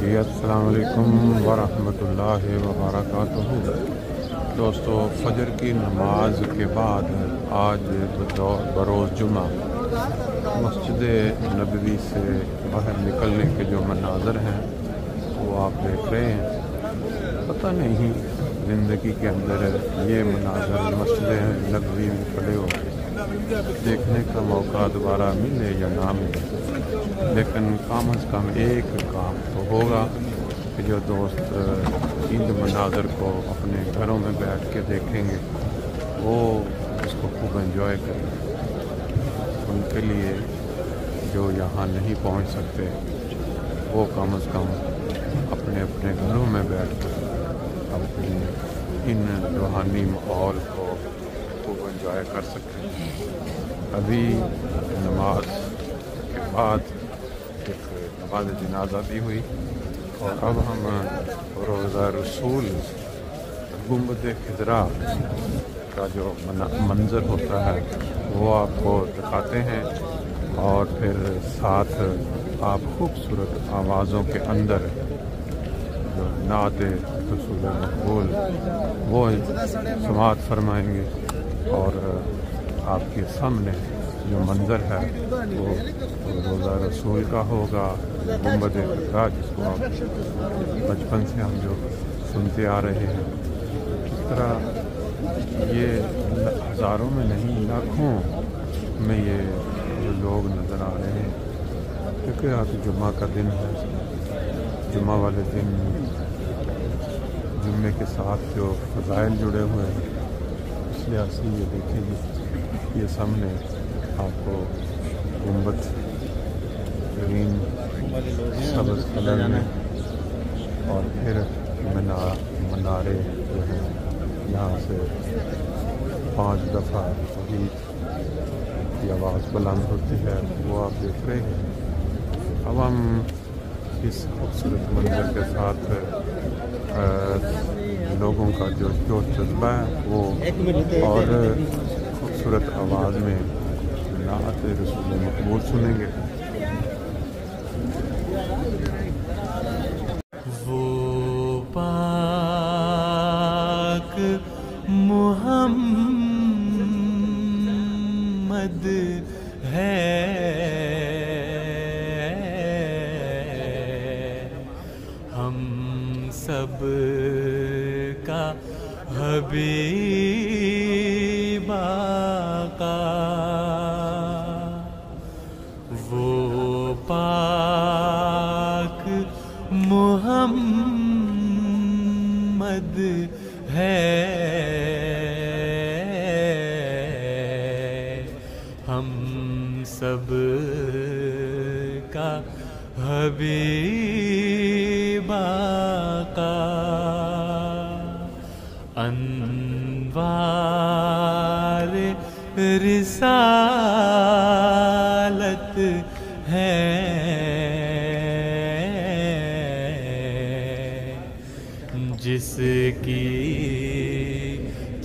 جی السلام علیکم ورحمۃ اللہ وبرکاتہ۔ دوستو، فجر کی نماز کے بعد آج بروز جمعہ مسجد نبوی سے باہر نکلنے کے جو مناظر ہیں وہ آپ دیکھ رہے ہیں۔ پتہ نہیں زندگی کے اندر یہ مناظر مسجد نبوی میں کھڑے ہو دیکھنے کا موقع دوبارہ ملے یا نہ ملے، لیکن کم از کم ایک کام تو ہوگا کہ جو دوست ان مناظر کو اپنے گھروں میں بیٹھ کے دیکھیں گے وہ اس کو خوب انجوائے کریں گے۔ ان کے لیے جو یہاں نہیں پہنچ سکتے وہ کم از کم اپنے اپنے گھروں میں بیٹھ کر اپنے ان روحانی ماحول کو خوب انجوائے کر سکیں۔ ابھی نماز کے بعد ایک نماز جنازہ بھی ہوئی اور اب ہم روضہ رسول گنبد خضرا کا جو منظر ہوتا ہے وہ آپ کو دکھاتے ہیں، اور پھر ساتھ آپ خوبصورت آوازوں کے اندر جو نعت رسول مقبول وہ سماعت فرمائیں گے، اور آپ کے سامنے جو منظر ہے وہ روضہ رسول کا ہوگا، گنبد خضرا جس کو بچپن سے ہم جو سنتے آ رہے ہیں۔ اس طرح یہ ہزاروں میں نہیں لاکھوں میں یہ جو لوگ نظر آ رہے ہیں، کیونکہ آج جمعہ کا دن ہے۔ جمعہ والے دن جمعے کے ساتھ جو فضائل جڑے ہوئے ہیں، اس لحاظ سے یہ دیکھیں گے، یہ سامنے آپ کو گنبد گرین سبز کلر میں، اور پھر منارے جو ہیں یہاں سے 5 دفعہ توحید کی آواز بلند ہوتی ہے، وہ آپ دیکھ رہے ہیں۔ اب ہم اس خوبصورت منظر کے ساتھ لوگوں کا جو جذبہ ہے وہ اور خوبصورت آواز میں نعت رسول مقبول سنیں گے۔ وہ پاک محمد ہے، ہم سب کا حبیب آقا۔ وہ پاک محمد ہے، ہم سب کا حبیب آقا۔ انوار رسالت ہے، جس کی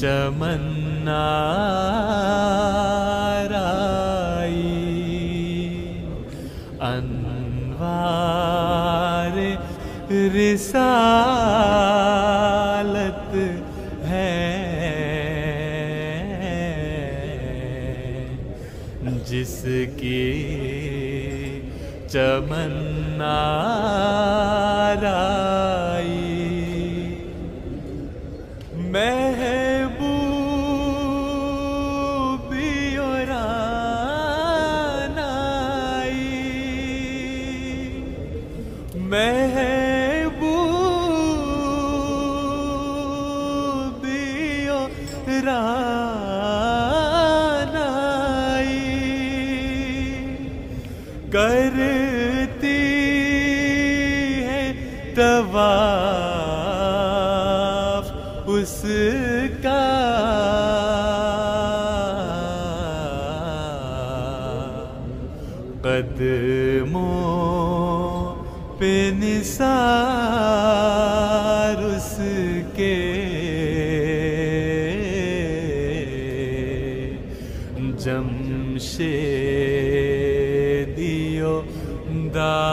چمن آرائی۔ انوار رسالت ہے، جس کی چمن آرائی۔ محبوبی اور آنائی، محبوبی اور آنائی، کرتی ہے طواف اس کا، قدموں پہ نثار اس کے، جمشیدی و دارا